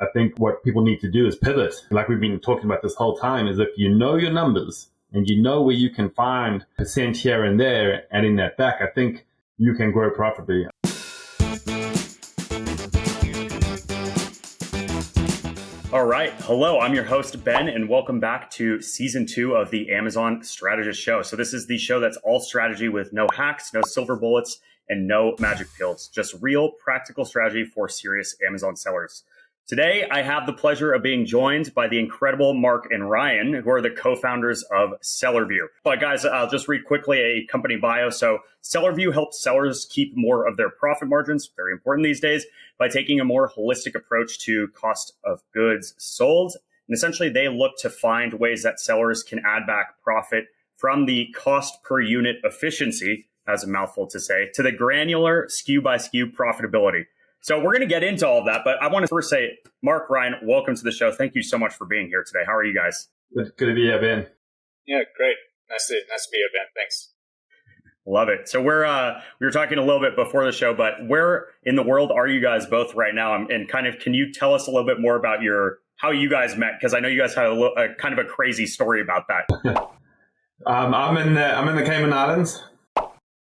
I think what people need to do is pivot. Like we've been talking about this whole time, is if you know your numbers and you know where you can find percent here and there, adding that back, I think you can grow profitably. All right. Hello, I'm your host, Ben, and welcome back to season 2 of the Amazon Strategist Show. So this is the show that's all strategy with no hacks, no silver bullets, and no magic pills. Just real practical strategy for serious Amazon sellers. Today, I have the pleasure of being joined by the incredible Mark and Ryan, who are the co-founders of SellerView. But guys, I'll just read quickly a company bio. So SellerView helps sellers keep more of their profit margins, very important these days, by taking a more holistic approach to cost of goods sold. And essentially, they look to find ways that sellers can add back profit from the cost per unit efficiency, as a mouthful to say, to the granular SKU by SKU profitability. So we're going to get into all of that, but I want to first say, Mark, Ryan, welcome to the show. Thank you so much for being here today. How are you guys? Good to be here, Ben. Yeah, great. Nice to be here, Ben. Thanks. Love it. So we were talking a little bit before the show, but where in the world are you guys both right now? And kind of, can you tell us a little bit more about how you guys met? Because I know you guys had a kind of a crazy story about that. I'm in the Cayman Islands,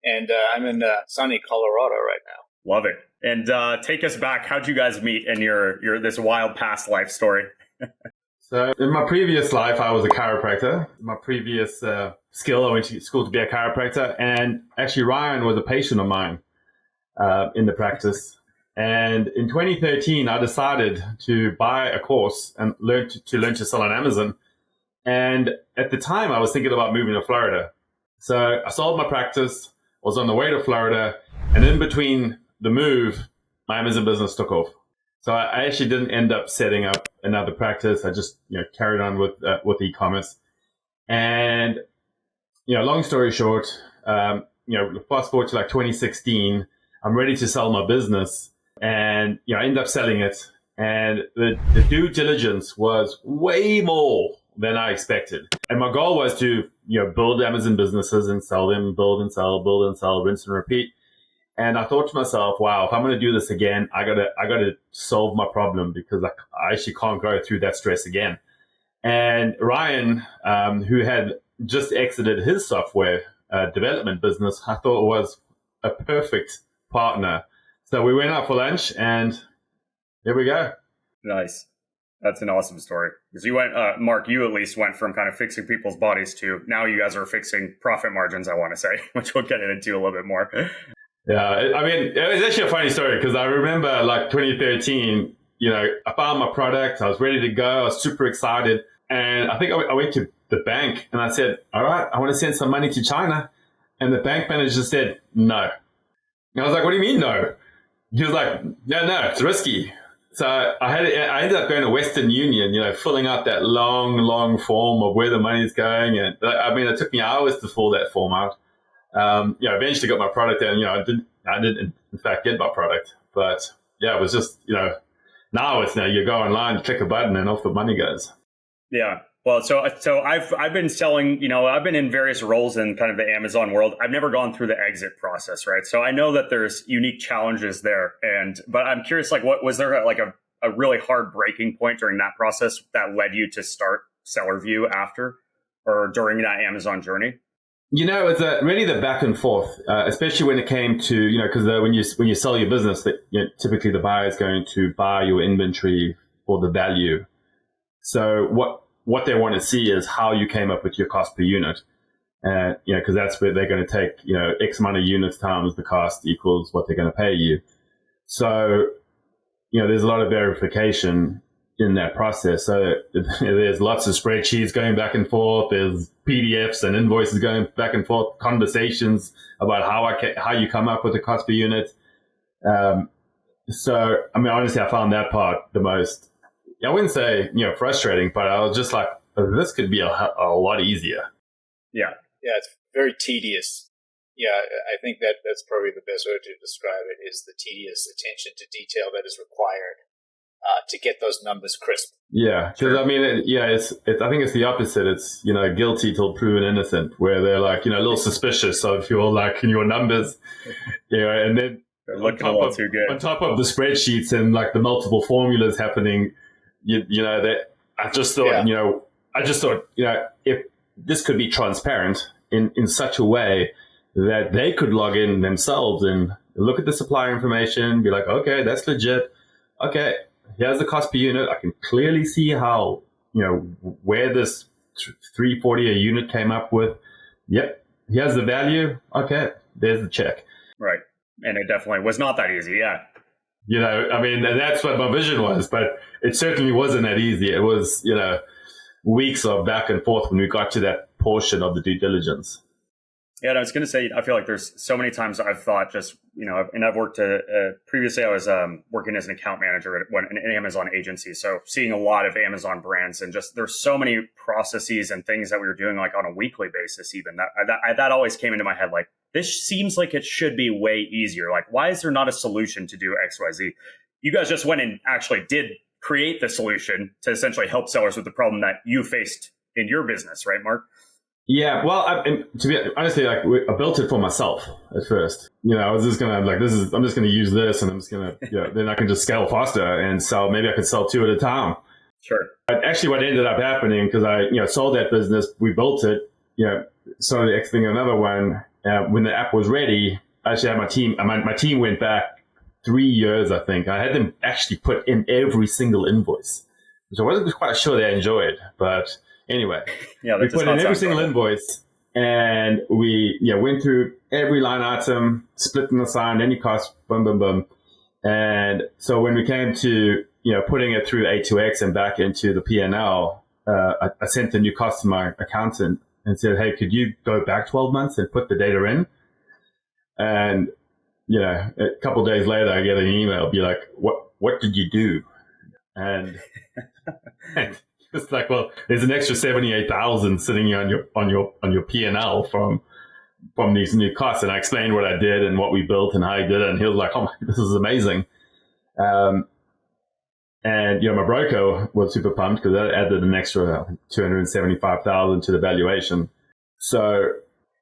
and I'm in sunny Colorado right now. Love it. And take us back. How'd you guys meet in your this wild past life story? So in my previous life, I was a chiropractor. My previous skill, I went to school to be a chiropractor. And actually, Ryan was a patient of mine in the practice. And in 2013, I decided to buy a course and learn to sell on Amazon. And at the time, I was thinking about moving to Florida. So I sold my practice, was on the way to Florida, and in between the move, my Amazon business took off. So I actually didn't end up setting up another practice. I just carried on with e-commerce. And long story short, fast forward to like 2016, I'm ready to sell my business, and I end up selling it. And the due diligence was way more than I expected. And my goal was to build Amazon businesses and sell them, build and sell, rinse and repeat. And I thought to myself, wow, if I'm going to do this again, I gotta solve my problem, because I actually can't go through that stress again. And Ryan, who had just exited his software development business, I thought was a perfect partner. So we went out for lunch, and here we go. Nice. That's an awesome story. Because you went, Mark, you at least went from kind of fixing people's bodies to now you guys are fixing profit margins, I want to say, which we'll get into a little bit more. Yeah, I mean, it was actually a funny story, because I remember like 2013, I found my product, I was ready to go, I was super excited. And I think I went to the bank and I said, all right, I want to send some money to China. And the bank manager said, no. And I was like, what do you mean no? He was like, no, it's risky. So I ended up going to Western Union, filling out that long form of where the money's going. And I mean, it took me hours to fill that form out. Eventually got my product, and I didn't in fact get my product, but it was just now you go online, click a button, and off the money goes. Yeah. Well, so I've been selling, I've been in various roles in kind of the Amazon world. I've never gone through the exit process, right? So I know that there's unique challenges there, but I'm curious, like, what was there a really hard breaking point during that process that led you to start SellerView after or during that Amazon journey? It's really the back and forth, especially when it came to, because when you sell your business, typically the buyer is going to buy your inventory for the value. So what they want to see is how you came up with your cost per unit. Because that's where they're going to take, X amount of units times the cost equals what they're going to pay you. So, there's a lot of verification in that process. So there's lots of spreadsheets going back and forth. There's PDFs and invoices going back and forth, conversations about how you come up with the cost per unit. So, I mean, honestly, I found that part the most, I wouldn't say, frustrating, but I was just like, this could be a lot easier. Yeah. Yeah, it's very tedious. Yeah, I think that's probably the best word to describe it, is the tedious attention to detail that is required to get those numbers crisp. Yeah, because I mean, I think it's the opposite. It's guilty till proven innocent, where they're like a little suspicious of your numbers, and then They're looking a little too good. On top of the spreadsheets and like the multiple formulas happening, you know, that I just thought, if this could be transparent in such a way that they could log in themselves and look at the supplier information, be like, okay, that's legit. Okay, here's the cost per unit. I can clearly see how, where this 340 a unit came up with. Yep, here's the value. Okay, there's the check. Right. And it definitely was not that easy. Yeah. I mean, that's what my vision was, but it certainly wasn't that easy. It was, weeks of back and forth when we got to that portion of the due diligence. Yeah, and I was going to say, I feel like there's so many times I've thought just, and I've worked previously, I was working as an account manager at an Amazon agency. So seeing a lot of Amazon brands, and just there's so many processes and things that we were doing like on a weekly basis, even that always came into my head. Like, this seems like it should be way easier. Like, why is there not a solution to do X, Y, Z? You guys just went and actually did create the solution to essentially help sellers with the problem that you faced in your business, right, Mark? Yeah, well, to be honestly, like I built it for myself at first. I was just gonna I'm just gonna use this, and I'm just gonna, then I can just scale faster and sell. Maybe I could sell 2 at a time. Sure. But actually, what ended up happening, because I, sold that business, we built it, started exiting another one. When the app was ready, I actually had my team. My team went back 3 years, I think. I had them actually put in every single invoice, which I wasn't quite sure they enjoyed, but. Anyway, we put in every single invoice, and we went through every line item, split and assigned any cost, boom, boom, boom. And so when we came to putting it through A2X and back into the P&L, I sent the new cost to my accountant and said, "Hey, could you go back 12 months and put the data in?" And a couple of days later, I get an email, be like, "What did you do?" And it's like, well, there's an extra 78,000 sitting on your P&L from these new costs. And I explained what I did and what we built and how I did it. And he was like, "Oh, this is amazing." And my broker was super pumped because that added an extra 275,000 to the valuation. So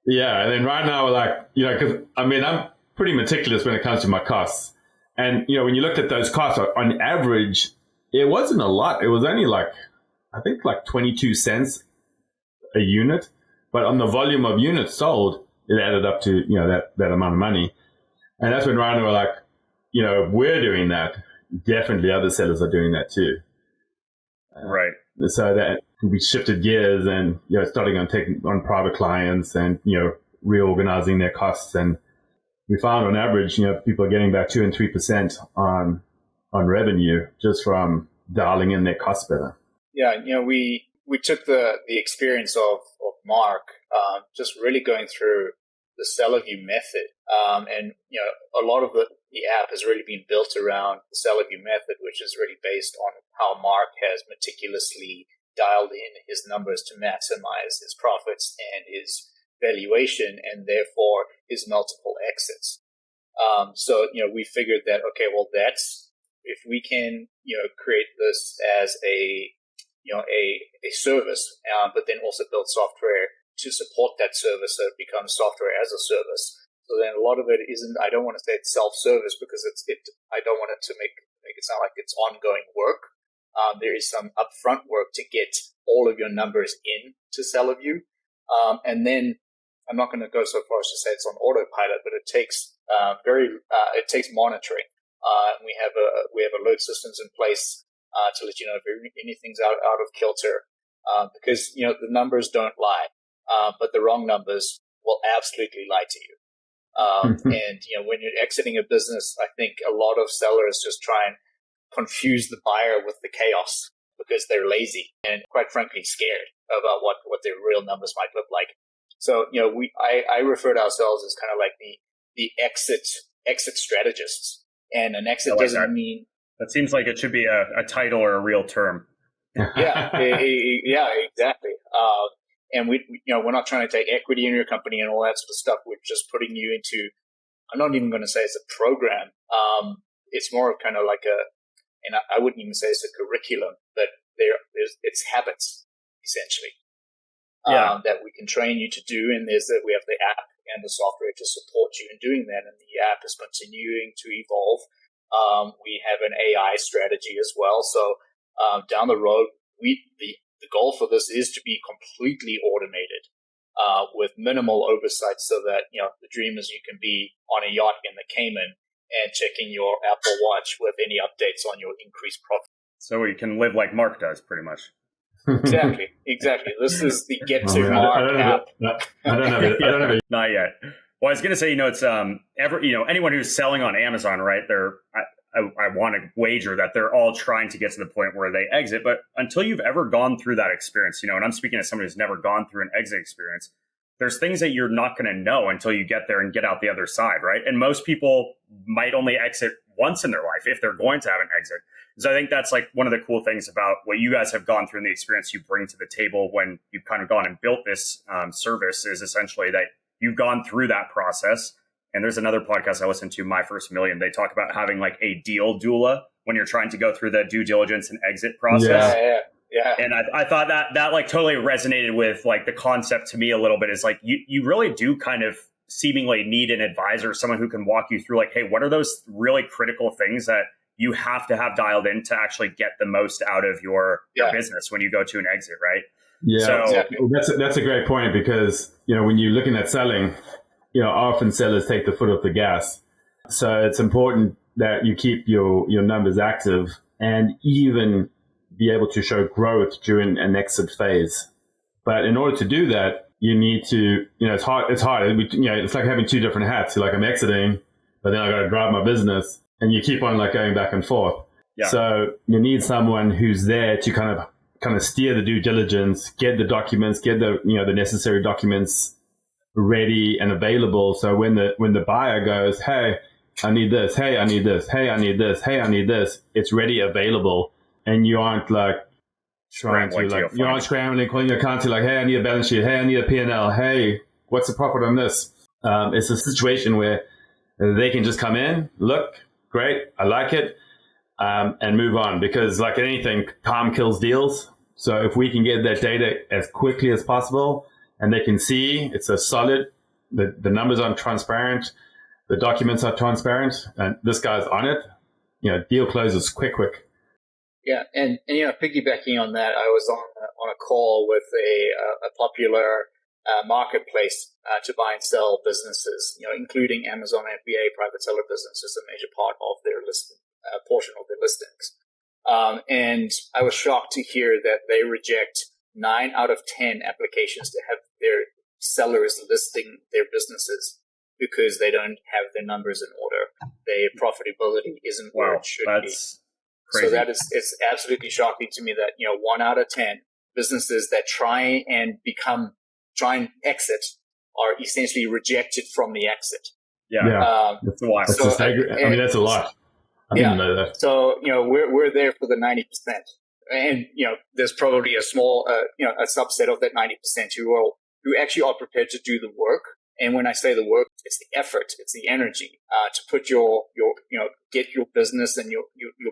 yeah, and then right now we're like, because I'm pretty meticulous when it comes to my costs. And when you looked at those costs on average, it wasn't a lot. It was only I think 22 cents a unit, but on the volume of units sold, it added up to, that amount of money. And that's when Ryan were like, if we're doing that, definitely other sellers are doing that too. Right. So that we shifted gears and, starting on taking on private clients and, reorganizing their costs. And we found on average, people are getting back 2 and 3% on revenue just from dialing in their costs better. Yeah, we took the experience of Mark, just really going through the seller view method, and a lot of the app has really been built around the seller view method, which is really based on how Mark has meticulously dialed in his numbers to maximize his profits and his valuation, and therefore his multiple exits. So we figured that, okay, well, that's if we can create this as a service, but then also build software to support that service so it becomes software as a service. So then a lot of it isn't, I don't want to say it's self-service because I don't want it to make it sound like it's ongoing work. There is some upfront work to get all of your numbers in to SellerView. And then I'm not going to go so far as to say it's on autopilot, but it takes it takes monitoring. We have alert systems in place to let you know if anything's out of kilter, because the numbers don't lie, but the wrong numbers will absolutely lie to you. And when you're exiting a business, I think a lot of sellers just try and confuse the buyer with the chaos because they're lazy and quite frankly scared about what their real numbers might look like. So I refer to ourselves as kind of like the exit strategists, and an exit doesn't mean. That seems like it should be a title or a real term. Yeah, exactly. And we're not trying to take equity in your company and all that sort of stuff. We're just putting you into, I'm not even going to say it's a program. It's more of kind of like and I wouldn't even say it's a curriculum, but it's habits essentially. That we can train you to do. And we have the app and the software to support you in doing that. And the app is continuing to evolve. We have an AI strategy as well. So down the road, the goal for this is to be completely automated with minimal oversight, so that the dream is you can be on a yacht in the Cayman and checking your Apple Watch with any updates on your increased profit. So we can live like Mark does, pretty much. Exactly. This is the Get to Mark app. I don't have it. Not yet. Well, I was going to say, it's anyone who's selling on Amazon, right? I want to wager that they're all trying to get to the point where they exit. But until you've ever gone through that experience, and I'm speaking as somebody who's never gone through an exit experience, there's things that you're not going to know until you get there and get out the other side, right? And most people might only exit once in their life if they're going to have an exit. So I think that's like one of the cool things about what you guys have gone through and the experience you bring to the table when you've kind of gone and built this service is essentially that you've gone through that process. And there's another podcast I listened to, My First Million. They talk about having like a deal doula when you're trying to go through the due diligence and exit process. Yeah. And I thought that like totally resonated with like the concept to me a little bit. Is like you really do kind of seemingly need an advisor, someone who can walk you through like, hey, what are those really critical things that you have to have dialed in to actually get the most out of your business when you go to an exit, right? Yeah, so, exactly. That's a great point, because when you're looking at selling, often sellers take the foot off the gas. So it's important that you keep your numbers active and even be able to show growth during an exit phase. But in order to do that, you need to, it's hard. It's like having two different hats. You're like, I'm exiting, but then I got to drive my business, and you keep on like going back and forth. Yeah. So you need someone who's there to kind of steer the due diligence, get the documents, get the necessary documents ready and available. So when the buyer goes, hey, I need this, hey, I need this, hey, I need this, hey, I need this, it's ready, available, and you aren't like scrambling, calling your accountant like, hey, I need a balance sheet, hey, I need a P&L, hey, what's the profit on this? It's a situation where they can just come in, look, great, I like it, and move on, because like anything, time kills deals. So if we can get that data as quickly as possible, and they can see it's a solid, the numbers are transparent, the documents are transparent, and this guy's on it, deal closes quick. Yeah, and piggybacking on that, I was on a call with a popular marketplace to buy and sell businesses, including Amazon FBA, private seller businesses, a major part of their portion of their listings. And I was shocked to hear that they reject 9 out of 10 applications to have their sellers listing their businesses because they don't have their numbers in order. Their profitability isn't where it should be. Crazy. So it's absolutely shocking to me that 1 out of 10 businesses that try and exit are essentially rejected from the exit. That's a lot. That's a lot. I didn't know that. So we're there for the 90%, and there's probably a small a subset of that 90% who actually are prepared to do the work. And when I say the work, it's the effort, it's the energy to put get your business and your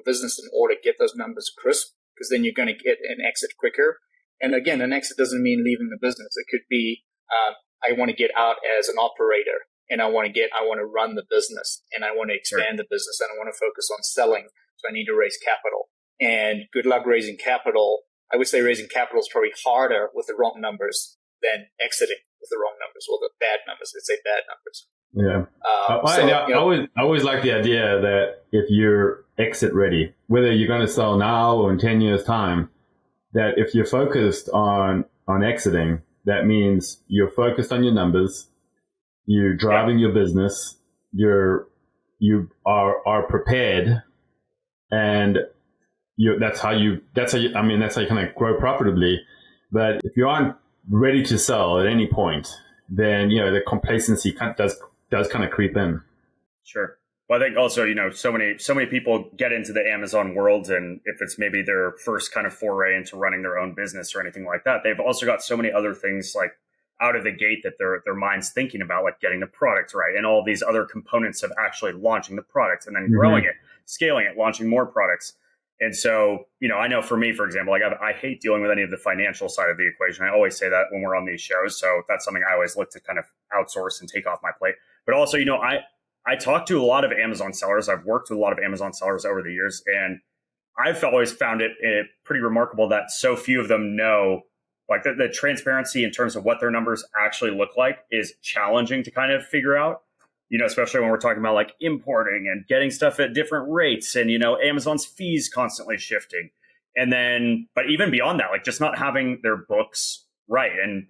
business in order, get those numbers crisp, because then you're going to get an exit quicker. And again, an exit doesn't mean leaving the business. It could be I want to get out as an operator, and I want to run the business, and I want to expand the business, and I want to focus on selling. So I need to raise capital. And good luck raising capital. I would say raising capital is probably harder with the wrong numbers than exiting with the wrong numbers, or the bad numbers. Let's say bad numbers. I always like the idea that if you're exit ready, whether you're going to sell now or in 10 years time, that if you're focused on exiting, that means you're focused on your numbers, you're driving your business, you are prepared, and that's how you kind of grow profitably. But if you aren't ready to sell at any point, then the complacency does kind of creep in. Sure. Well, I think also so many people get into the Amazon world, and if it's maybe their first kind of foray into running their own business or anything like that, they've also got so many other things like out of the gate that their mind's thinking about, like getting the product right and all these other components of actually launching the product and then growing it, scaling it, launching more products. And so, I know for me, for example, like I hate dealing with any of the financial side of the equation. I always say that when we're on these shows. So that's something I always look to kind of outsource and take off my plate. But also, I talk to a lot of Amazon sellers. I've worked with a lot of Amazon sellers over the years, and I've always found it pretty remarkable that so few of them know, like the transparency in terms of what their numbers actually look like is challenging to kind of figure out. Especially when we're talking about like importing and getting stuff at different rates and, Amazon's fees constantly shifting. And then, but even beyond that, like just not having their books right. And,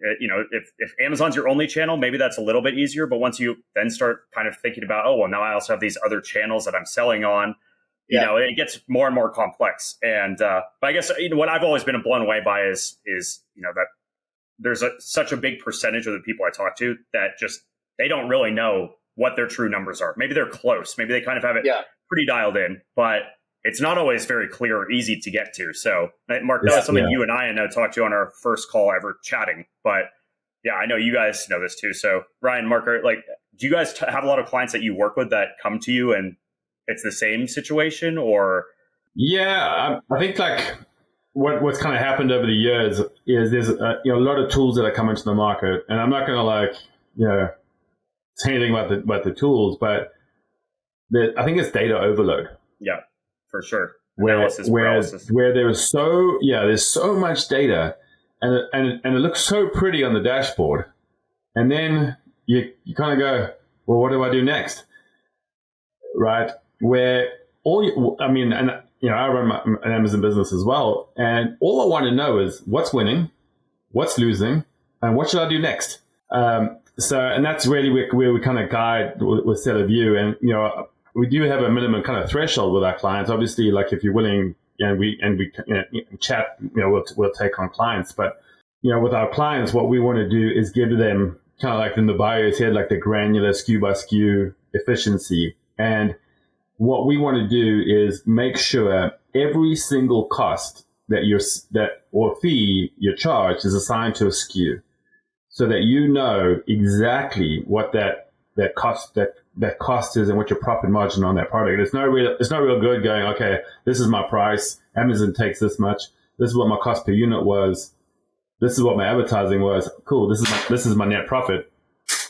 if Amazon's your only channel, maybe that's a little bit easier. But once you then start kind of thinking about, oh, well, now I also have these other channels that I'm selling on, it gets more and more complex. And, but I guess, what I've always been blown away by is, that there's such a big percentage of the people I talk to that just, they don't really know what their true numbers are. Maybe they're close. Maybe they kind of have it pretty dialed in, but it's not always very clear or easy to get to. So, Mark, that was something you and I know talked to on our first call ever chatting. But yeah, I know you guys know this too. So, Ryan, Mark, do you guys have a lot of clients that you work with that come to you and it's the same situation, or? Yeah, I think like what's kind of happened over the years is there's a lot of tools that are coming to the market, and I'm not going to say anything about the tools, but I think it's data overload. Yeah, for sure. Where there's so much data, and it looks so pretty on the dashboard, and then you kind of go, well, what do I do next, right? Where I run an Amazon business as well, and all I want to know is what's winning, what's losing, and what should I do next. And that's really where we kind of guide with Seller View. And, we do have a minimum kind of threshold with our clients. Obviously, like if you're willing, we chat, we'll take on clients. But, with our clients, what we want to do is give them kind of like in the bio said, like the granular SKU by SKU efficiency. And what we want to do is make sure every single cost or fee you're charged is assigned to a SKU, so that exactly what that cost is and what your profit margin on that product. It's not real good going, okay, this is my price, Amazon takes this much, this is what my cost per unit was, this is what my advertising was. Cool, this is my net profit.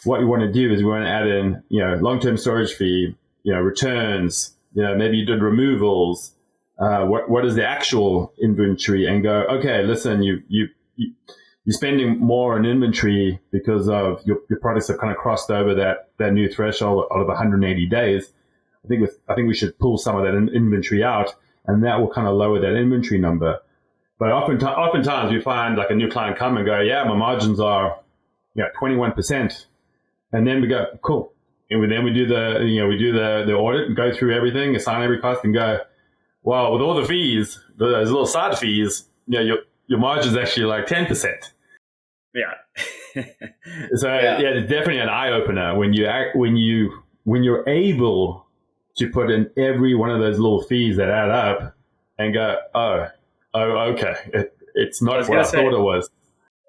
What we want to do is we want to add in, long-term storage fee, returns, maybe you did removals, what is the actual inventory, and go, okay, listen, you're spending more on inventory because of your products have kind of crossed over that new threshold of 180 days. I think we should pull some of that inventory out, and that will kind of lower that inventory number. But oftentimes we find like a new client come and go, yeah, my margins are 21%, and then we go, cool, and then we do the audit and go through everything, assign every cost, and go, well, with all the fees, those little side fees, your margin's actually like 10%. Yeah. So it's definitely an eye opener when you're able to put in every one of those little fees that add up and go, oh, okay, it's not what I thought it was.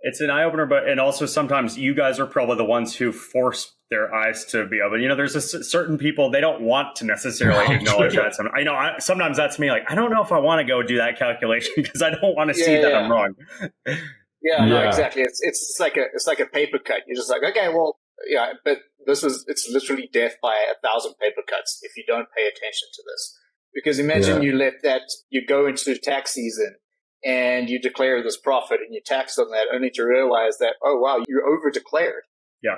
It's an eye opener, and also sometimes you guys are probably the ones who force their eyes to be open. There's certain people, they don't want to necessarily acknowledge that. Sometimes that's me. Like, I don't know if I want to go do that calculation because I don't want to see that I'm wrong. No, exactly. It's like a paper cut. You're just like, okay, well, but it's literally death by 1,000 paper cuts if you don't pay attention to this. Because imagine you go into tax season and you declare this profit and you tax on that only to realize that, oh, wow, you over declared. Yeah.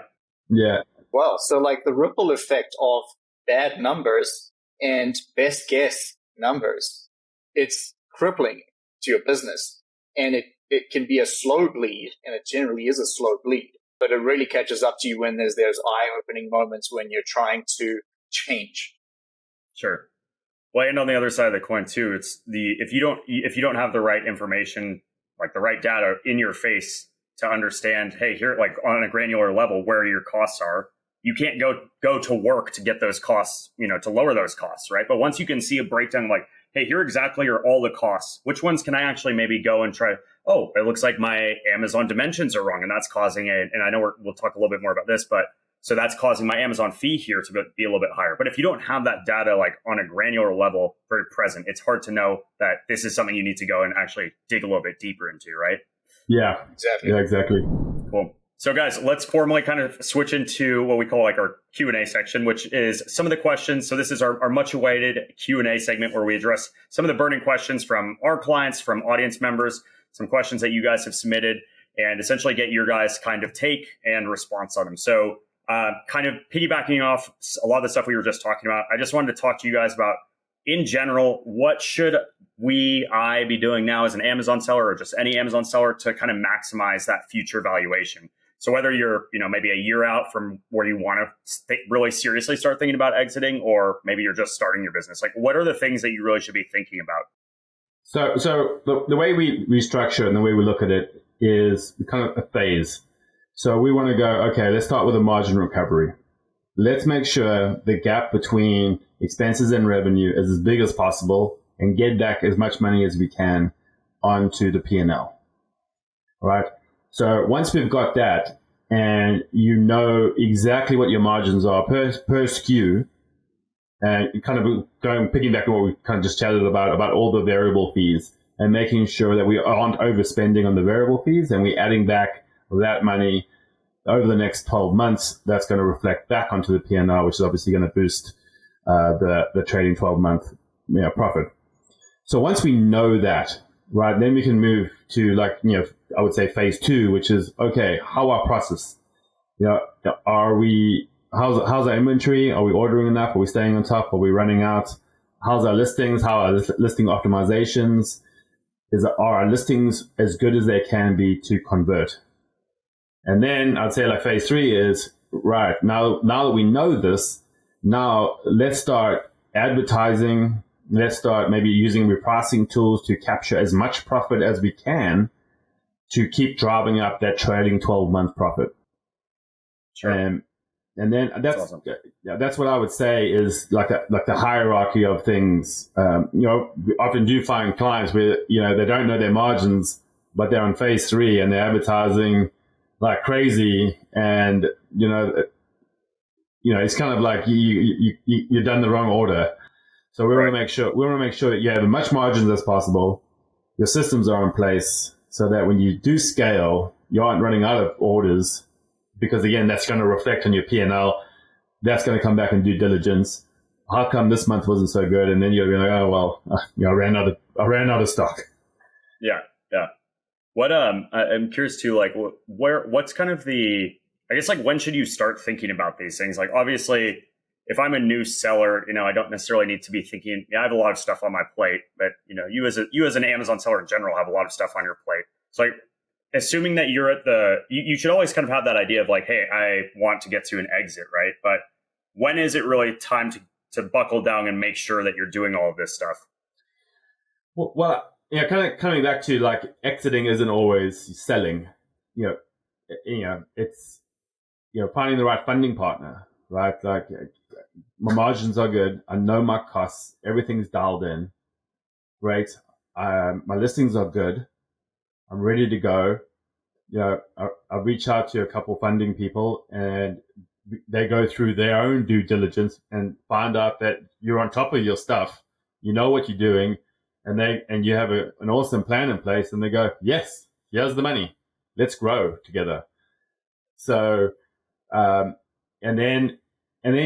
Yeah. Well, so like the ripple effect of bad numbers and best guess numbers, it's crippling to your business. And it can be a slow bleed, and it generally is a slow bleed, but it really catches up to you when there's eye-opening moments when you're trying to change. Sure. Well, and on the other side of the coin too, it's if you don't have the right information, like the right data in your face to understand, hey, here, like on a granular level, where your costs are, you can't go to work to get those costs, to lower those costs, right? But once you can see a breakdown, like, hey, here exactly are all the costs. Which ones can I actually maybe go and try? Oh, it looks like my Amazon dimensions are wrong, and that's causing it. And I know we'll talk a little bit more about this, but So that's causing my Amazon fee here to be a little bit higher. But if you don't have that data like on a granular level very present, it's hard to know that this is something you need to go and actually dig a little bit deeper into, right? Yeah, Exactly. yeah, exactly. Cool. So guys, let's formally kind of switch into what we call like our Q&A section, which is some of the questions. So this is our much awaited Q&A segment where we address some of the burning questions from our clients, from audience members, some questions that you guys have submitted, and essentially get your guys' kind of take and response on them. So kind of piggybacking off a lot of the stuff we were just talking about, I just wanted to talk to you guys about, in general, what should I be doing now as an Amazon seller or just any Amazon seller to kind of maximize that future valuation? So whether you're, maybe a year out from where you want to really seriously start thinking about exiting, or maybe you're just starting your business, like what are the things that you really should be thinking about? So the way we structure and the way we look at it is kind of a phase. So we want to go, okay, let's start with a margin recovery. Let's make sure the gap between expenses and revenue is as big as possible and get back as much money as we can onto the P&L. All right. So once we've got that and you know exactly what your margins are per SKU, and kind of picking back on what we kind of just chatted about all the variable fees and making sure that we aren't overspending on the variable fees and we're adding back that money over the next 12 months, that's going to reflect back onto the P&L, which is obviously going to boost the trading 12-month profit. So once we know that, right, then we can move to I would say phase 2, which is, okay, how our process? How's our inventory? Are we ordering enough? Are we staying on top? Are we running out? How's our listings? How are listing optimizations? Are our listings as good as they can be to convert? And then I'd say phase 3 is, right, now that we know this, now let's start advertising. Let's start maybe using repricing tools to capture as much profit as we can to keep driving up that trading 12-month profit. Sure. And then that's awesome. That's what I would say is like the hierarchy of things. We often do find clients where they don't know their margins, but they're on phase 3 and they're advertising like crazy, and it's kind of like you've done the wrong order. So we want to make sure that you have as much margins as possible. Your systems are in place so that when you do scale, you aren't running out of orders, because again, that's going to reflect on your P&L. That's going to come back in due diligence. How come this month wasn't so good? And then you're going to go, oh well, I ran out of stock. Yeah. What I'm curious too, like what's kind of I guess when should you start thinking about these things? Like obviously, if I'm a new seller, I don't necessarily need to be thinking, I have a lot of stuff on my plate, but you as an Amazon seller in general have a lot of stuff on your plate. So assuming that you're you should always kind of have that idea of like, hey, I want to get to an exit, right? But when is it really time to buckle down and make sure that you're doing all of this stuff? Well, kind of coming back to exiting isn't always selling. It's finding the right funding partner, right? My margins are good. I know my costs. Everything's dialed in. Great. My listings are good. I'm ready to go. I reach out to a couple funding people and they go through their own due diligence and find out that you're on top of your stuff. You know what you're doing, and you have an awesome plan in place, and they go, yes, here's the money. Let's grow together. So, and then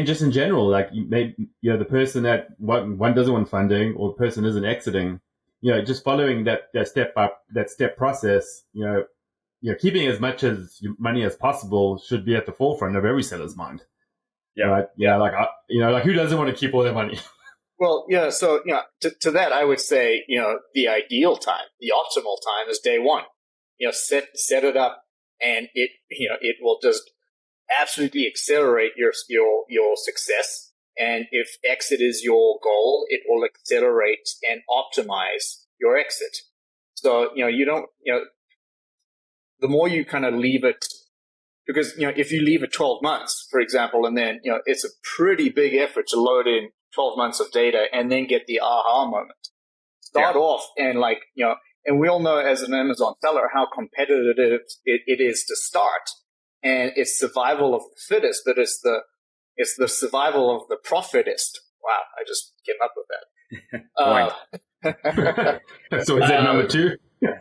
just in general, the person that one doesn't want funding or the person isn't exiting, just following that step process, keeping as much as money as possible should be at the forefront of every seller's mind. Yeah. Right? Yeah. Who doesn't want to keep all their money? Well, yeah. So, to that, I would say, the ideal time, the optimal time is day one. Set it up, and it will just absolutely accelerate your success. And if exit is your goal, it will accelerate and optimize your exit. So, the more you kind of leave it, because, if you leave it 12 months, for example, and then, it's a pretty big effort to load in 12 months of data and then get the aha moment. Start off and and we all know as an Amazon seller how competitive it is to start. and it's survival of the fittest, but it's the survival of the profitist. Wow, I just came up with that. So is that number two? Yeah.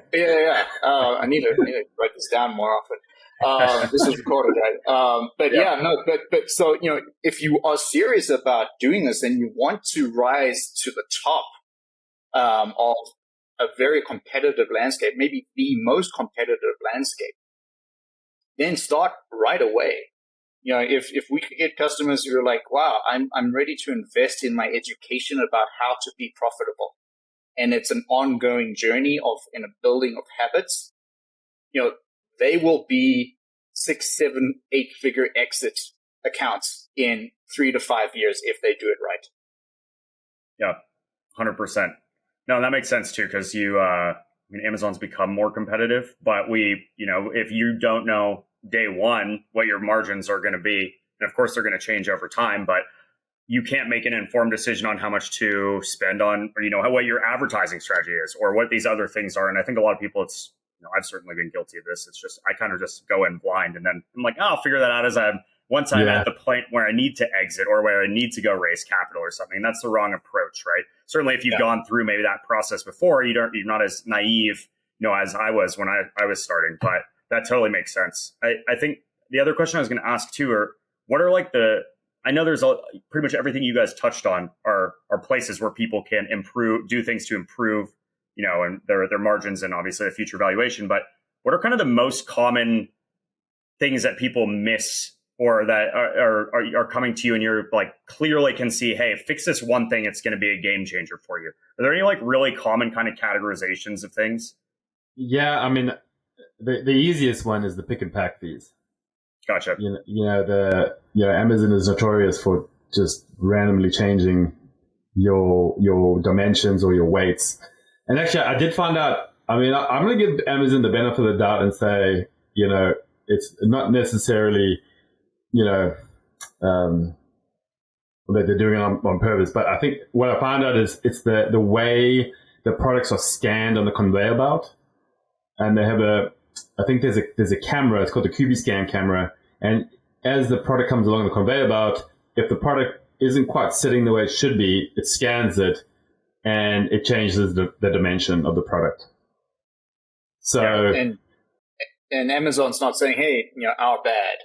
I need to write this down more often. This is recorded, right? But so, if you are serious about doing this and you want to rise to the top of a very competitive landscape, maybe the most competitive landscape, then start right away. If we could get customers who are like, wow, I'm ready to invest in my education about how to be profitable, and it's an ongoing journey in a building of habits, they will be 6, 7, 8-figure exit accounts in 3 to 5 years if they do it right. Yeah, 100%. No, that makes sense too, because Amazon's become more competitive, but if you don't know day one what your margins are going to be, and of course they're going to change over time, but you can't make an informed decision on how much to spend on, or what your advertising strategy is, or what these other things are. And I think a lot of people, I've certainly been guilty of this. It's just, I kind of just go in blind, and then I'm like, I'll figure that out once I'm at the point where I need to exit or where I need to go raise capital or something. That's the wrong approach, right? Certainly if you've gone through maybe that process before, you're not as naive, as I was when I was starting, but that totally makes sense. I think the other question I was going to ask too are, what are I know there's pretty much everything you guys touched on are places where people can do things to improve, and their margins and obviously a future valuation. But what are kind of the most common things that people miss, or that are coming to you and you're clearly can see, hey, fix this one thing, it's going to be a game changer for you? Are there any really common kind of categorizations of things? Yeah, I mean, the easiest one is the pick and pack fees. Gotcha. Amazon is notorious for just randomly changing your dimensions or your weights. And actually, I did find out. I mean, I'm going to give Amazon the benefit of the doubt and say, it's not necessarily, that they're doing it on purpose. But I think what I found out is it's the way the products are scanned on the conveyor belt, and they have I think there's a camera. It's called the QB-scan camera. And as the product comes along the conveyor belt, if the product isn't quite sitting the way it should be, it scans it and it changes the dimension of the product. So and Amazon's not saying, hey, our bad.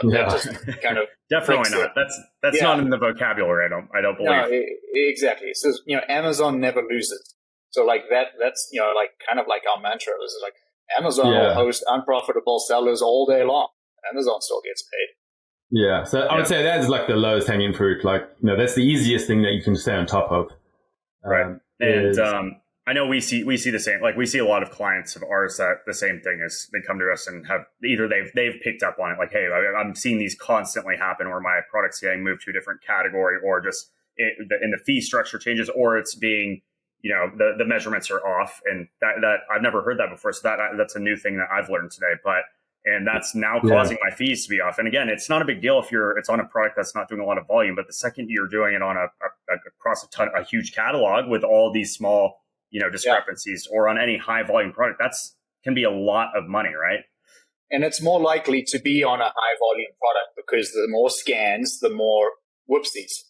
That just kind of definitely not. That's not in the vocabulary. I don't believe. No, exactly. It says Amazon never loses. So that's kind of like our mantra. This is Amazon will host unprofitable sellers all day long. Amazon still gets paid. Yeah, so I would say that's the lowest hanging fruit. That's the easiest thing that you can stay on top of. Right. And I know we see the same. We see a lot of clients of ours that the same thing is, they come to us and have either they've picked up on it, hey, I'm seeing these constantly happen, or my product's getting moved to a different category, or just in the fee structure changes, or it's being the measurements are off, and that I've never heard that before. So that's a new thing that I've learned today. And that's now causing my fees to be off. And again, it's not a big deal if it's on a product that's not doing a lot of volume, but the second you're doing it on across a huge catalog with all these small, discrepancies, or on any high volume product, can be a lot of money, right? And it's more likely to be on a high volume product because the more scans, the more whoopsies.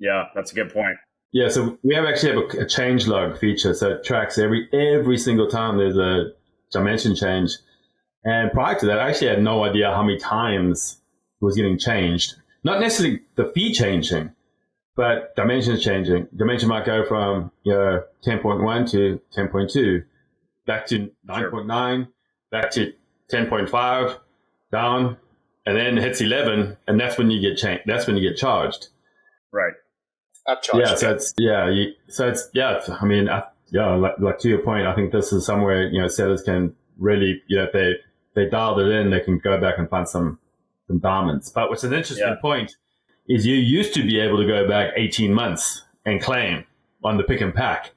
Yeah, that's a good point. Yeah, so we actually have a change log feature, so it tracks every single time there's a dimension change. And prior to that, I actually had no idea how many times it was getting changed. Not necessarily the fee changing, but dimensions changing. Dimension might go from 10.1 to 10.2, back to 9.9, back to 10.5, down, and then it hits 11, and that's when you get changed. That's when you get charged. Right. Upcharged. I mean, to your point, I think this is somewhere sellers can really, if they dialed it in, they can go back and find some diamonds. But what's an interesting point is you used to be able to go back 18 months and claim on the pick and pack.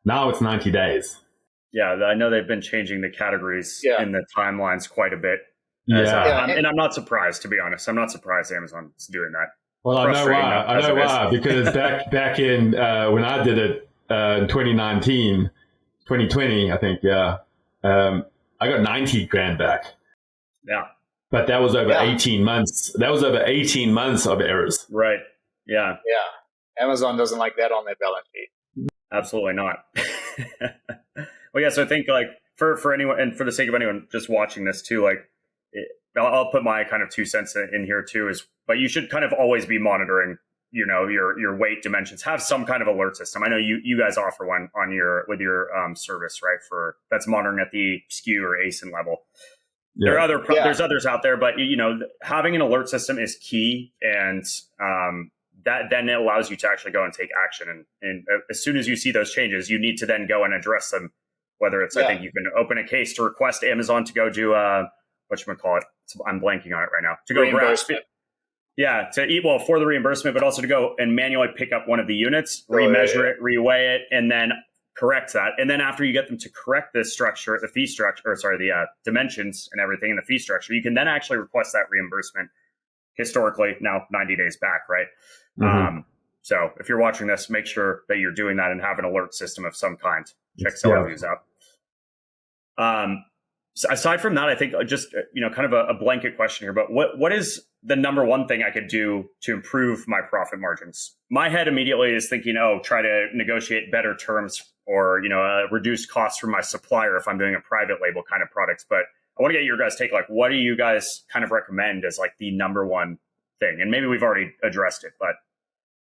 Now it's 90 days. Yeah, I know they've been changing the categories in the timelines quite a bit. And I'm not surprised, to be honest. I'm not surprised Amazon's doing that. Well, I know why. Because back in when I did it in 2020, I think, I got 90 grand back. Yeah. But that was over Yeah. 18 months. That was over 18 months of errors. Right. Yeah. Yeah. Amazon doesn't like that on their balance sheet. Absolutely not. Well, yeah. So I think like for anyone, and for the sake of anyone just watching this too, like I'll put my kind of 2 cents in here too. But you should kind of always be monitoring, your weight dimensions. Have some kind of alert system. I know you guys offer one on with your service, right? For that's monitoring at the SKU or ASIN level. Yeah. There's others out there, but having an alert system is key, and that then it allows you to actually go and take action. And as soon as you see those changes, you need to then go and address them. Whether it's, I think you can open a case to request Amazon to go do whatchamacallit. I'm blanking on it right now. To go Reimbursement. for the reimbursement, but also to go and manually pick up one of the units, remeasure it, reweigh it, and then correct that. And then after you get them to correct the structure, the fee structure, the dimensions and everything in the fee structure, you can then actually request that reimbursement historically, now 90 days back, right? Mm-hmm. So if you're watching this, make sure that you're doing that and have an alert system of some kind. Check seller views out. So aside from that, I think just, kind of a blanket question here, but what is the number one thing I could do to improve my profit margins? My head immediately is thinking, try to negotiate better terms or, reduce costs from my supplier if I'm doing a private label kind of products. But I want to get your guys' take, like, what do you guys kind of recommend as like the number one thing? And maybe we've already addressed it, but.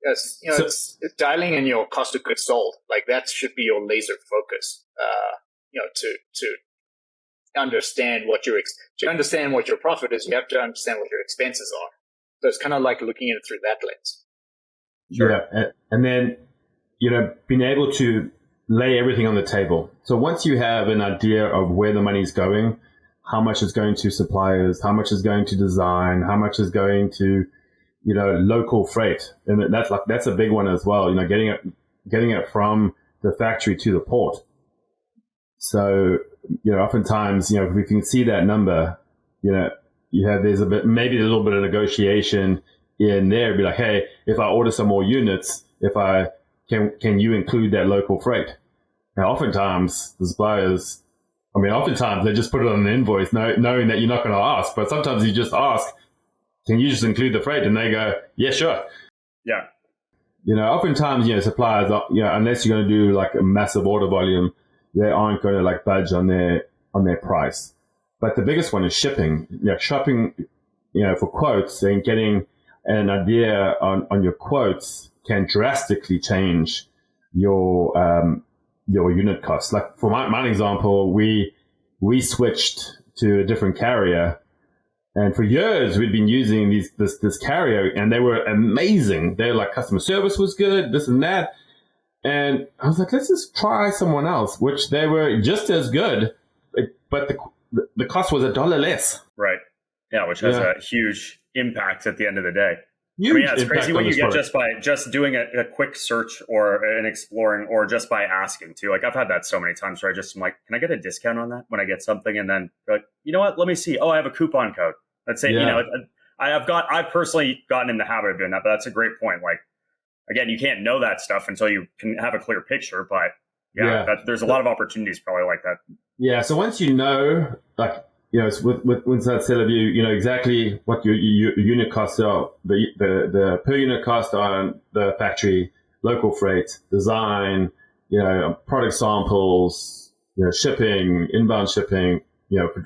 Yes, it's dialing in your cost of goods sold. Like that should be your laser focus. To understand what to understand what your profit is, you have to understand what your expenses are. So it's kind of like looking at it through that lens. Sure. Yeah, and then being able to lay everything on the table. So once you have an idea of where the money's going, how much is going to suppliers, how much is going to design, how much is going to local freight, and that's a big one as well. Getting it from the factory to the port. So oftentimes if we can see that number, there's maybe a little bit of negotiation in there. It'd be like, hey, if I order some more units, can you include that local freight? Now, oftentimes the suppliers, oftentimes they just put it on an invoice, knowing that you're not going to ask. But sometimes you just ask, can you just include the freight? And they go, yeah, sure. Yeah. Oftentimes, suppliers, unless you're going to do like a massive order volume, they aren't going to like budge on their price. But the biggest one is shipping. Shopping, for quotes and getting an idea on your quotes can drastically change your unit costs. Like for my example, we switched to a different carrier. And for years, we'd been using this carrier, and they were amazing. They're like, customer service was good, this and that. And I was like, let's just try someone else, which they were just as good, but the cost was $1 less. Right. Yeah, which has a huge impact at the end of the day. It's crazy what you get just by doing a quick search or an exploring or just by asking too. Like I've had that so many times where I'm like, can I get a discount on that when I get something? And then like, you know what? Let me see. Oh, I have a coupon code. Let's say, I've personally gotten in the habit of doing that, but that's a great point. Like, again, you can't know that stuff until you can have a clear picture, but there's a lot of opportunities probably like that. Yeah. So once like, with that seller view, exactly what your unit costs are, the per unit cost on the factory, local freight, design, product samples, shipping, inbound shipping,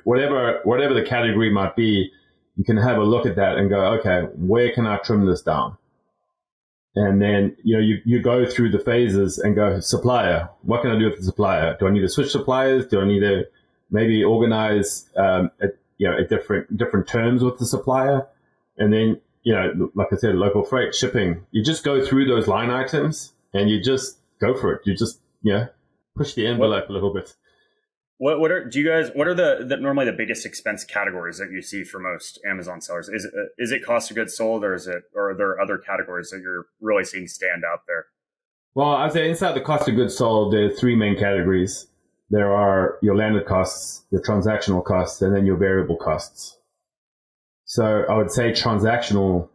whatever the category might be, you can have a look at that and go, okay, where can I trim this down? And then, you go through the phases and go, supplier, what can I do with the supplier? Do I need to switch suppliers? Do I need to maybe organize, different terms with the supplier? And then, like I said, local freight, shipping, you just go through those line items and you just go for it. You just, push the envelope a little bit. What are the normally the biggest expense categories that you see for most Amazon sellers? Is it cost of goods sold, or are there other categories that you're really seeing stand out there? Well, I'd say inside the cost of goods sold, there are three main categories. There are your landed costs, your transactional costs, and then your variable costs. So I would say transactional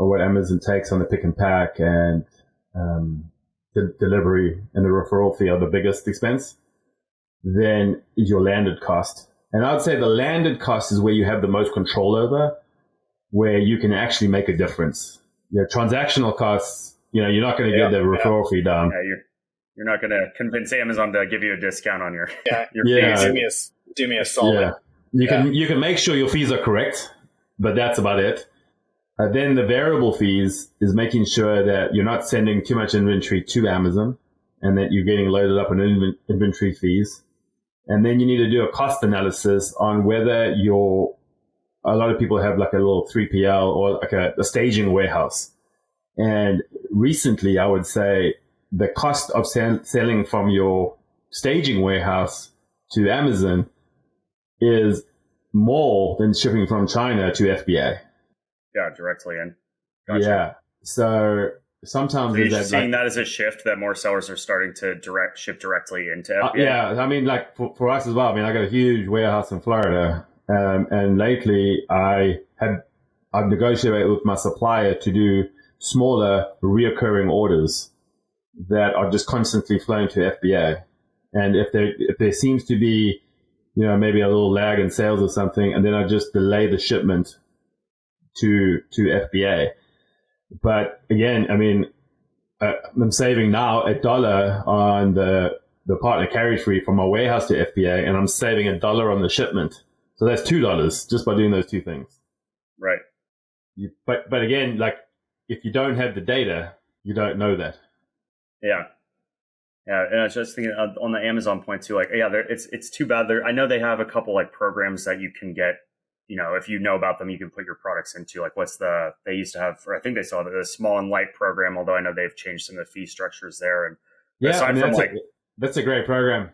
are what Amazon takes on the pick and pack and the delivery and the referral fee are the biggest expense. Then is your landed cost. And I'd say the landed cost is where you have the most control over, where you can actually make a difference. Transactional costs, you're not going to get the referral fee down. Yeah, you're not going to convince Amazon to give you a discount on your fees. Do me a solid. Yeah. You can make sure your fees are correct, but that's about it. Then the variable fees is making sure that you're not sending too much inventory to Amazon and that you're getting loaded up on inventory fees. And then you need to do a cost analysis on whether a lot of people have like a little 3PL or like a staging warehouse. And recently, I would say the cost of selling from your staging warehouse to Amazon is more than shipping from China to FBA. Yeah, directly in. Gotcha. Yeah. So sometimes you're seeing that as a shift that more sellers are starting to ship directly into FBA. Yeah. I mean, like for us as well. I mean, I got a huge warehouse in Florida. And lately I've negotiated with my supplier to do smaller reoccurring orders that are just constantly flowing to FBA. And if there seems to be, maybe a little lag in sales or something, and then I just delay the shipment to FBA. But again, I mean, I'm saving now $1 on the partner carry free from my warehouse to FBA, and I'm saving $1 on the shipment. So that's $2 just by doing those two things. Right. But again, like if you don't have the data, you don't know that. Yeah. Yeah. And I was just thinking on the Amazon point too, like, yeah, it's too bad. I know they have a couple like programs that you can get, if you know about them, you can put your products into like they used to have, or I think they saw the small and light program, although I know they've changed some of the fee structures there. And that's a great program.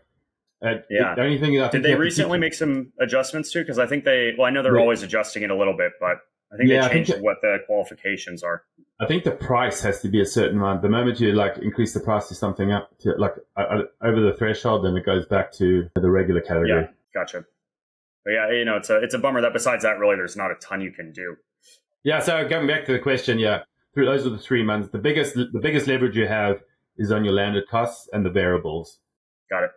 The only thing that I think did they recently make some adjustments too? Because I think I know they're always adjusting it a little bit, but I think they changed what the qualifications are. I think the price has to be a certain amount. The moment you like increase the price to something up to like over the threshold, then it goes back to the regular category. Yeah, gotcha. But yeah, it's a bummer that besides that, really, there's not a ton you can do. Yeah. So going back to the question, through those are the 3 months. The biggest leverage you have is on your landed costs and the variables. Got it.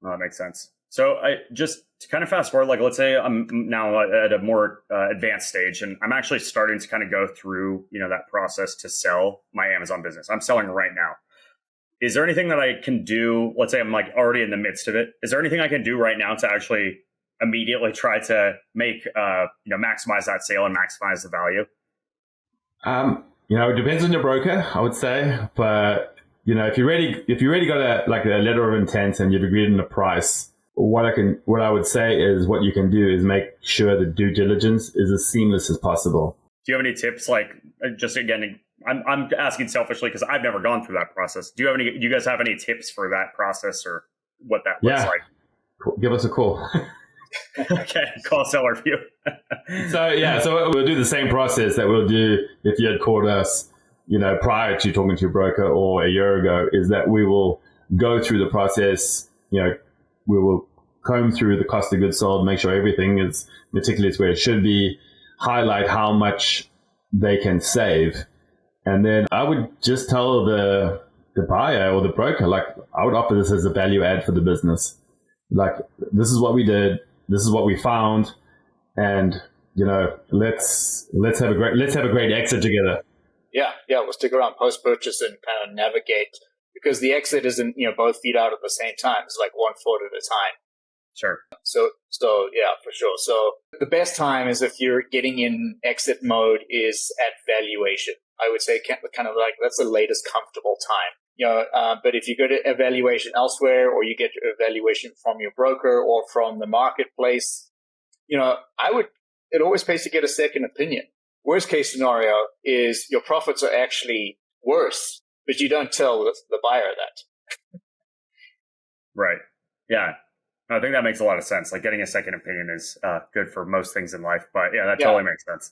Well, that makes sense. So I just to kind of fast forward, like let's say I'm now at a more advanced stage and I'm actually starting to kind of go through, that process to sell my Amazon business. I'm selling right now. Is there anything that I can do? Let's say I'm like already in the midst of it. Is there anything I can do right now to actually immediately try to make, maximize that sale and maximize the value? It depends on your broker, I would say, but if you already got a letter of intent and you've agreed on the price, what I would say is what you can do is make sure the due diligence is as seamless as possible. Do you have any tips? Like, just again, I'm asking selfishly because I've never gone through that process. Do you guys have any tips for that process or what that looks like? Cool. Give us a call. Okay, call Seller View. So we'll do the same process that we'll do if you had called us, prior to talking to your broker or a year ago, is that we will go through the process, we will comb through the cost of goods sold, make sure everything is meticulous where it should be, highlight how much they can save. And then I would just tell the buyer or the broker, like, I would offer this as a value add for the business. Like, this is what we did. This is what we found. And, let's have a great exit together. Yeah. We'll stick around post-purchase and kind of navigate, because the exit isn't, both feet out at the same time. It's like 1 foot at a time. Sure. So yeah, for sure. So the best time is if you're getting in exit mode is at valuation. I would say kind of like that's the latest comfortable time. But if you go to evaluation elsewhere, or you get your evaluation from your broker or from the marketplace, it always pays to get a second opinion. Worst case scenario is your profits are actually worse, but you don't tell the buyer that. Right. Yeah. I think that makes a lot of sense. Like getting a second opinion is good for most things in life, but yeah, that totally makes sense.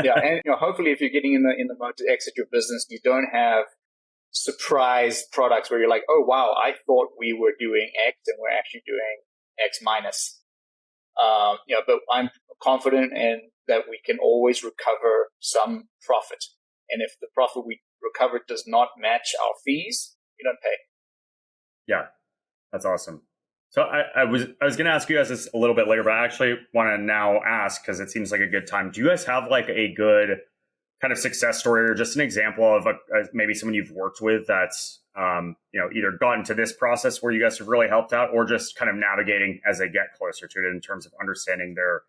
Yeah. And hopefully if you're getting in the mode to exit your business, you don't have surprise products where you're like, oh, wow, I thought we were doing X and we're actually doing X minus. But I'm confident in that we can always recover some profit. And if the profit we recovered does not match our fees, you don't pay. Yeah, that's awesome. So I was going to ask you guys this a little bit later, but I actually want to now ask because it seems like a good time. Do you guys have like a good kind of success story or just an example of maybe someone you've worked with that's either gotten to this process where you guys have really helped out, or just kind of navigating as they get closer to it in terms of understanding their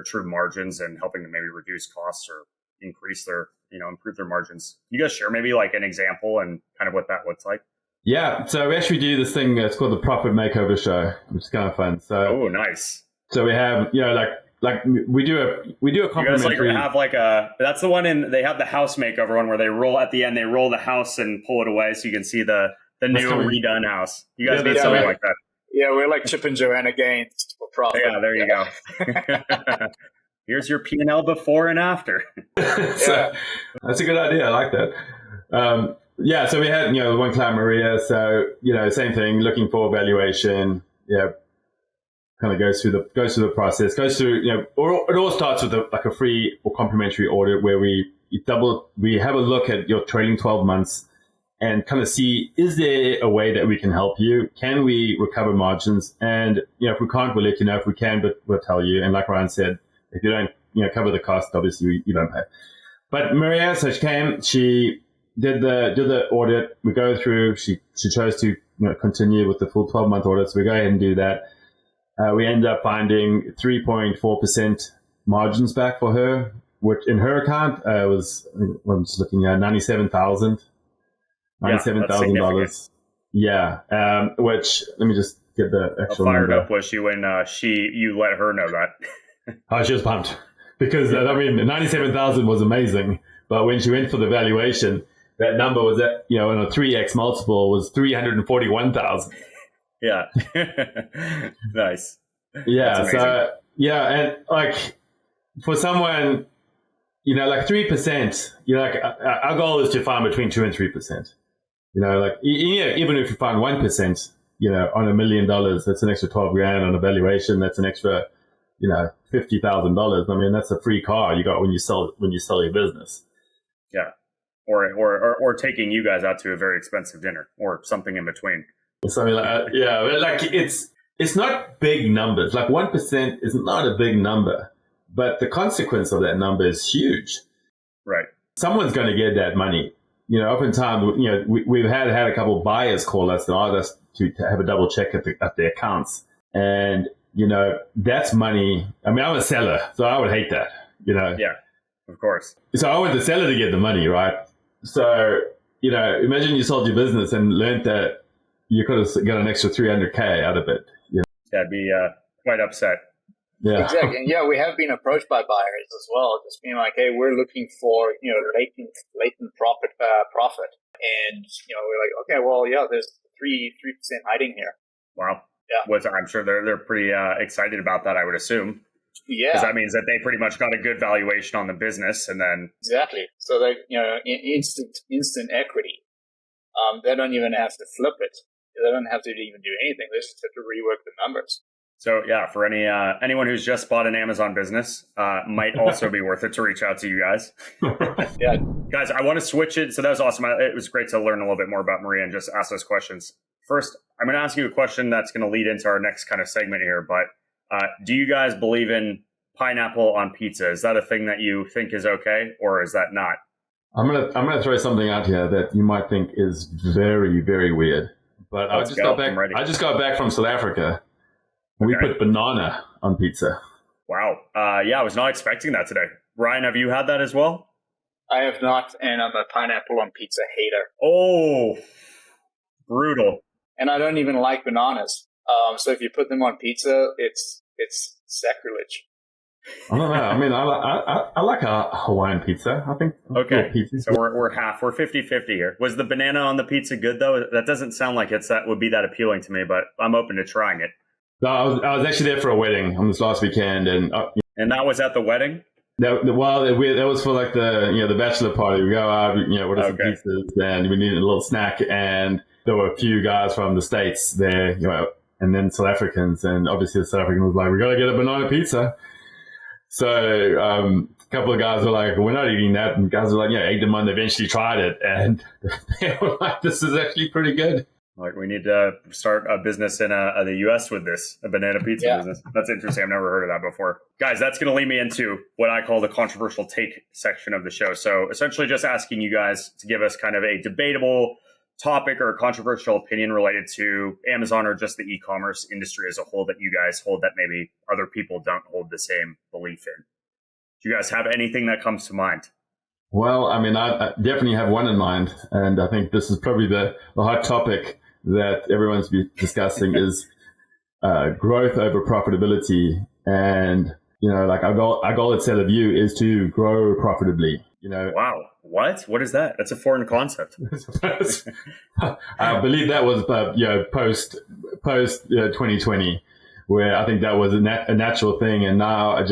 true margins and helping them maybe reduce costs or increase their improve their margins? Can you guys share maybe like an example and kind of what that looks like? Yeah, so we actually do this thing. It's called the Profit Makeover Show, which is kind of fun. So, oh, nice. So we have, like we do a complimentary. You guys have like that's the one they have the house makeover one where they roll at the end. They roll the house and pull it away so you can see the new redone house. You guys need something like that. Yeah, we're like Chip and Joanna Gaines for profit. Yeah, there you go. Here's your P&L before and after. So, that's a good idea. I like that. Yeah, so we had, one client, Maria. So, same thing, looking for valuation. Yeah, kind of goes through the process. It all starts with a free or complimentary audit where we have a look at your trailing 12 months and kind of see, is there a way that we can help you? Can we recover margins? And, if we can't, we'll let you know. If we can, but we'll tell you. And like Ryan said, if you don't, cover the cost, obviously you don't pay. But Maria, so she came, she did the audit. We go through, she chose to continue with the full 12-month audit. So we go ahead and do that. We end up finding 3.4% margins back for her, which in her account was, I'm just looking at $97,000. $97,000. Yeah. Which, let me just get the actual How fired number. up was she when you let her know that? Oh, she was pumped because $97,000 was amazing. But when she went for the valuation, that number was at, on a 3x multiple was $341,000. Yeah. Nice. Yeah. So, yeah. And like for someone, like 3%, our goal is to find between 2 and 3%. Even if you find 1%, on $1 million, that's an extra 12 grand on a valuation. That's an extra, $50,000. I mean, that's a free car you got when you sell your business. Yeah. Or taking you guys out to a very expensive dinner or something in between. Something like that. Yeah. Like it's not big numbers. Like 1% is not a big number, but the consequence of that number is huge. Right. Someone's going to get that money. Oftentimes, we've had a couple of buyers call us and ask us to have a double check at the accounts. And, that's money. I mean, I'm a seller, so I would hate that, Yeah, of course. So I want the seller to get the money, right? So, imagine you sold your business and learned that you could have got an extra $300K out of it. That'd be quite upset. Yeah. Exactly. And yeah, we have been approached by buyers as well, just being like, hey, we're looking for, latent profit. And, we're like, okay, well, yeah, there's 3% hiding here. Wow. Yeah. I'm sure they're pretty excited about that, I would assume. Yeah. Because that means that they pretty much got a good valuation on the business and then. Exactly. So they, instant equity. They don't even have to flip it. They don't have to even do anything. They just have to rework the numbers. So yeah, for anyone who's just bought an Amazon business, might also be worth it to reach out to you guys. Yeah, guys, I want to switch it. So that was awesome. It was great to learn a little bit more about Maria and just ask those questions. First, I'm going to ask you a question that's going to lead into our next kind of segment here. But do you guys believe in pineapple on pizza? Is that a thing that you think is okay, or is that not? I'm gonna throw something out here that you might think is very, very weird. But I just got back from South Africa. We put banana on pizza. Wow. Yeah, I was not expecting that today. Ryan, have you had that as well? I have not, and I'm a pineapple on pizza hater. Oh, brutal. And I don't even like bananas. So if you put them on pizza, it's sacrilege. I don't know. I mean, I like a Hawaiian pizza. I think. Okay. So we're 50-50 here. Was the banana on the pizza good though? That doesn't sound like that would be that appealing to me, but I'm open to trying it. No, I was actually there for a wedding on this last weekend, and that was at the wedding. That was for like the bachelor party. We go out, order some pizzas, and we needed a little snack, and there were a few guys from the States there, and then South Africans, and obviously the South African was like, we got to get a banana pizza. So a couple of guys were like, we're not eating that, and guys were like, egged them on. They eventually tried it, and they were like, this is actually pretty good. Like we need to start a business in the U.S. with this, a banana pizza business. That's interesting. I've never heard of that before. Guys, that's going to lead me into what I call the controversial take section of the show. So essentially just asking you guys to give us kind of a debatable topic or a controversial opinion related to Amazon or just the e-commerce industry as a whole that you guys hold that maybe other people don't hold the same belief in. Do you guys have anything that comes to mind? Well, I mean, I definitely have one in mind, and I think this is probably the hot topic that everyone's discussing is growth over profitability. And, like our goal at Cellarview is to grow profitably, Wow. What is that? That's a foreign concept. I believe that was, post 2020, where I think that was a natural thing. And now I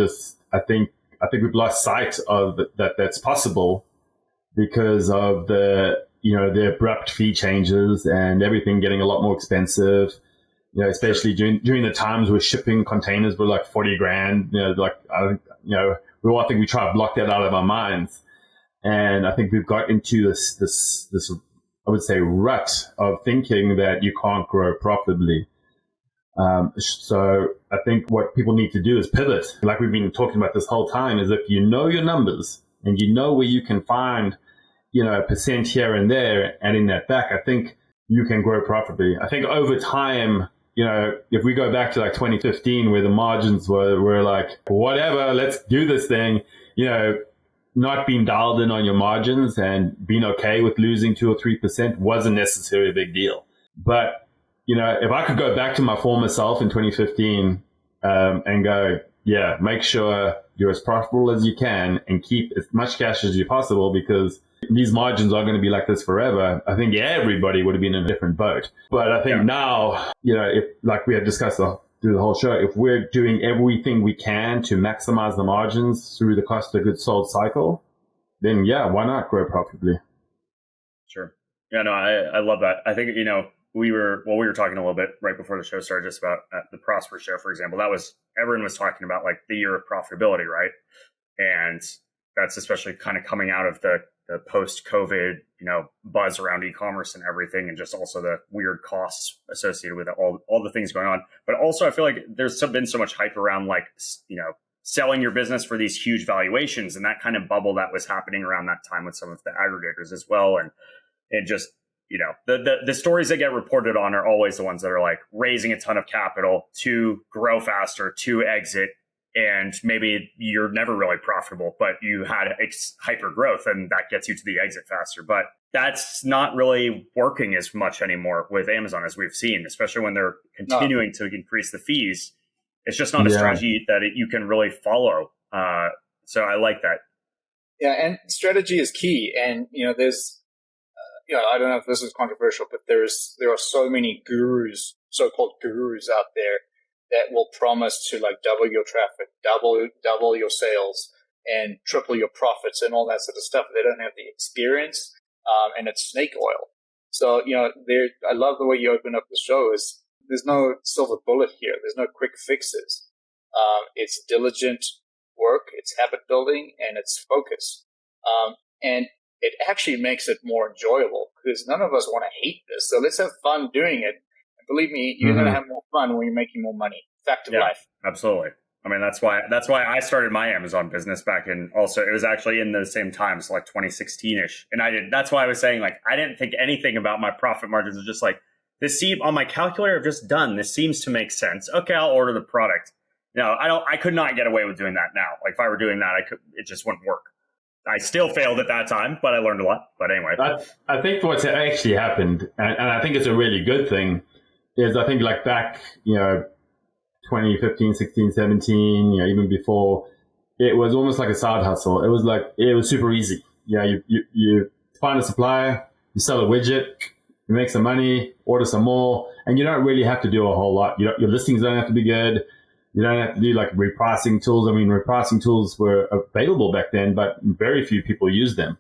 think we've lost sight of that's possible because of the abrupt fee changes and everything getting a lot more expensive, especially during the times where shipping containers were like 40 grand, we all think we try to block that out of our minds. And I think we've got into this, I would say, rut of thinking that you can't grow profitably. So I think what people need to do is pivot. Like we've been talking about this whole time, is if you know your numbers and you know where you can find, a percent here and there, adding that back, I think you can grow profitably. I think over time, if we go back to like 2015 where the margins were like, whatever, let's do this thing, not being dialed in on your margins and being okay with losing 2 or 3% wasn't necessarily a big deal. But if I could go back to my former self in 2015 and go, make sure you're as profitable as you can and keep as much cash as you possible because these margins are going to be like this forever, I think everybody would have been in a different boat. But I think now, if like we had discussed through the whole show, if we're doing everything we can to maximize the margins through the cost of goods sold cycle, then why not grow profitably? Sure. Yeah, no, I love that. I think, we were talking a little bit right before the show started just about the Prosper show, for example. Everyone was talking about like the year of profitability, right? And that's especially kind of coming out of the post-COVID, buzz around e-commerce and everything, and just also the weird costs associated with it, all the things going on. But also I feel like there's been so much hype around like, selling your business for these huge valuations, and that kind of bubble that was happening around that time with some of the aggregators as well. And just, the stories that get reported on are always the ones that are like raising a ton of capital to grow faster, to exit. And maybe you're never really profitable, but you had hyper growth and that gets you to the exit faster. But that's not really working as much anymore with Amazon as we've seen, especially when they're continuing to increase the fees. It's just not a strategy that you can really follow. So I like that. Yeah, and strategy is key. And, there's, I don't know if this is controversial, but there are so many gurus, so-called gurus out there that will promise to like double your traffic, double your sales, and triple your profits and all that sort of stuff. They don't have the experience, and it's snake oil. So, I love the way you open up the show is there's no silver bullet here. There's no quick fixes. It's diligent work, it's habit building, and it's focus. And it actually makes it more enjoyable because none of us want to hate this. So let's have fun doing it. Believe me, you're going to have more fun when you're making more money. Fact of life. Absolutely. I mean, that's why I started my Amazon business back in, also, it was actually in the same time, so like 2016-ish. And that's why I was saying, like, I didn't think anything about my profit margins. It was just like, this seems, on my calculator, I've just done, this seems to make sense. Okay, I'll order the product. I could not get away with doing that now. Like, if I were doing that, it just wouldn't work. I still failed at that time, but I learned a lot. But anyway. I think what's actually happened, and I think it's a really good thing, is I think like back, 2015, 16, 17, even before, it was almost like a side hustle. It was super easy. You find a supplier, you sell a widget, you make some money, order some more, and you don't really have to do a whole lot. Your listings don't have to be good. You don't have to do like repricing tools. I mean, repricing tools were available back then, but very few people use them.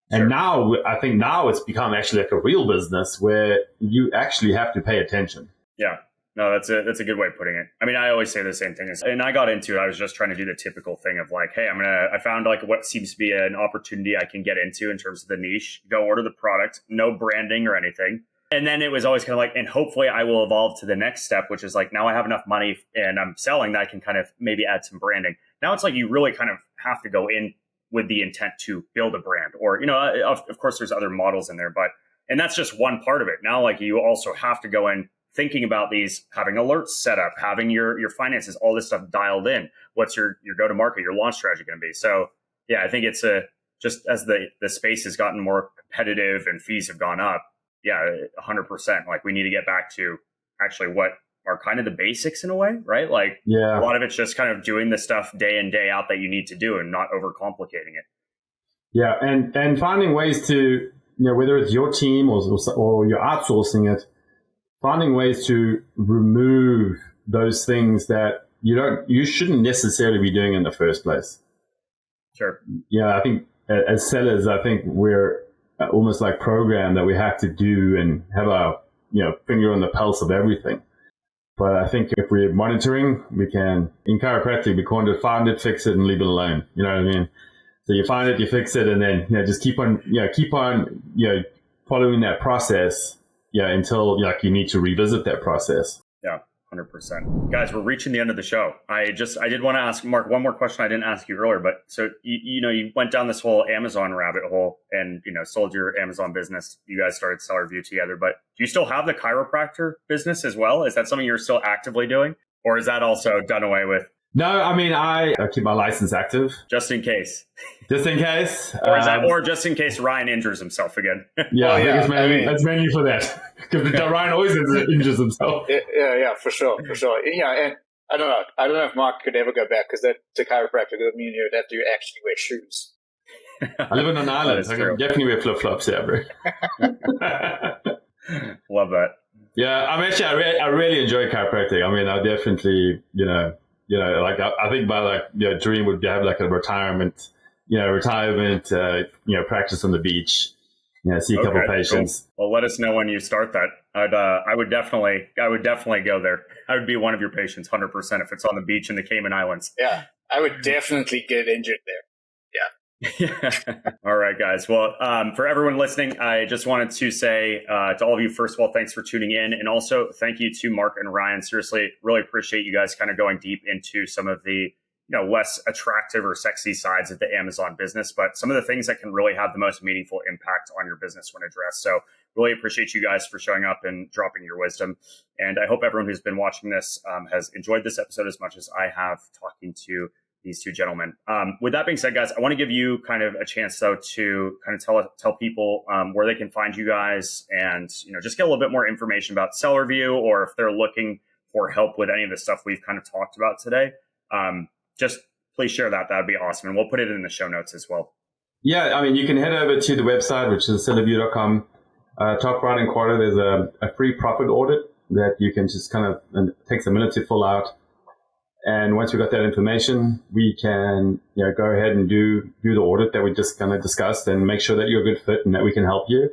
And now, I think now it's become actually like a real business where you actually have to pay attention. Yeah. No, that's a good way of putting it. I mean, I always say the same thing. And I got into it. I was just trying to do the typical thing of like, hey, I found like what seems to be an opportunity I can get into in terms of the niche. Go order the product, no branding or anything. And then it was always kind of like, and hopefully I will evolve to the next step, which is like, now I have enough money and I'm selling that I can kind of maybe add some branding. Now it's like you really kind of have to go in with the intent to build a brand, or, of course there's other models in there, and that's just one part of it. Now, like, you also have to go in thinking about these, having alerts set up, having your finances, all this stuff dialed in. What's your go-to-market, your launch strategy going to be? So yeah, I think it's just as the space has gotten more competitive and fees have gone up. Yeah, 100%. Like, we need to get back to actually what are kind of the basics in a way, right? Like, a lot of it's just kind of doing the stuff day in, day out that you need to do and not overcomplicating it. Yeah, and finding ways to, whether it's your team or you're outsourcing it, finding ways to remove those things that you shouldn't necessarily be doing in the first place. Sure. I think as sellers, I think we're almost like programmed that we have to do and have our finger on the pulse of everything. But I think if we're monitoring, we can, in chiropractic, we call it find it, fix it, and leave it alone. You know what I mean? So you find it, you fix it, and then just keep on following that process until you need to revisit that process. Yeah, 100%. Guys, we're reaching the end of the show. I did want to ask Mark one more question I didn't ask you earlier, but so you went down this whole Amazon rabbit hole and sold your Amazon business. You guys started SellerView together, but do you still have the chiropractor business as well? Is that something you're still actively doing, or is that also done away with? No, I mean, I keep my license active. Just in case. Just in case. Or just in case Ryan injures himself again. That's mainly for that. Because Ryan always injures himself. Yeah, for sure. Yeah, and I don't know if Mark could ever go back, because that to chiropractic would mean you'd have to actually wear shoes. I live on an island, so I can definitely wear flip-flops, bro. Love that. Yeah, I really enjoy chiropractic. I mean, I definitely, I think my dream would be have like a retirement practice on the beach. See a couple of patients. Cool. Well, let us know when you start that. I would definitely go there. I would be one of your patients, 100%, if it's on the beach in the Cayman Islands. Yeah, I would definitely get injured there. Yeah. All right, guys. Well, for everyone listening, I just wanted to say to all of you, first of all, thanks for tuning in. And also thank you to Mark and Ryan. Seriously, really appreciate you guys kind of going deep into some of the less attractive or sexy sides of the Amazon business, but some of the things that can really have the most meaningful impact on your business when addressed. So really appreciate you guys for showing up and dropping your wisdom. And I hope everyone who's been watching this has enjoyed this episode as much as I have talking to these two gentlemen. With that being said, guys, I want to give you kind of a chance, though, to kind of tell people where they can find you guys and, just get a little bit more information about SellerView, or if they're looking for help with any of the stuff we've kind of talked about today. Just please share that. That would be awesome. And we'll put it in the show notes as well. Yeah, I mean, you can head over to the website, which is sellerview.com. Top right hand corner, there's a free profit audit that you can just kind of, and it takes a minute to fill out. And once we've got that information, we can go ahead and do the audit that we just kind of discussed and make sure that you're a good fit and that we can help you.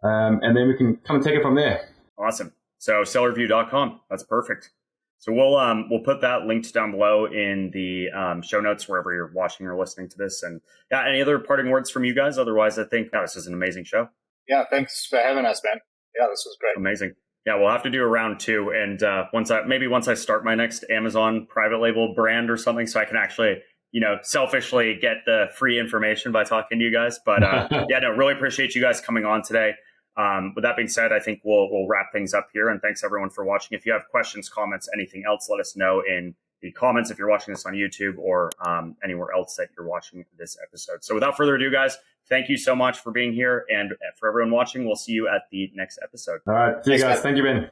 And then we can kind of take it from there. Awesome. So sellerview.com. That's perfect. So we'll put that linked down below in the show notes wherever you're watching or listening to this. And any other parting words from you guys? Otherwise, I think this is an amazing show. Yeah, thanks for having us, man. Yeah, this was great. Amazing. Yeah, we'll have to do a round 2, and once I start my next Amazon private label brand or something, so I can actually, selfishly get the free information by talking to you guys. But really appreciate you guys coming on today. With that being said, I think we'll wrap things up here, and thanks everyone for watching. If you have questions, comments, anything else, let us know in the comments if you're watching this on YouTube or anywhere else that you're watching this episode. So without further ado, guys, thank you so much for being here. And for everyone watching, we'll see you at the next episode. All right. See you guys. Thank you, Ben.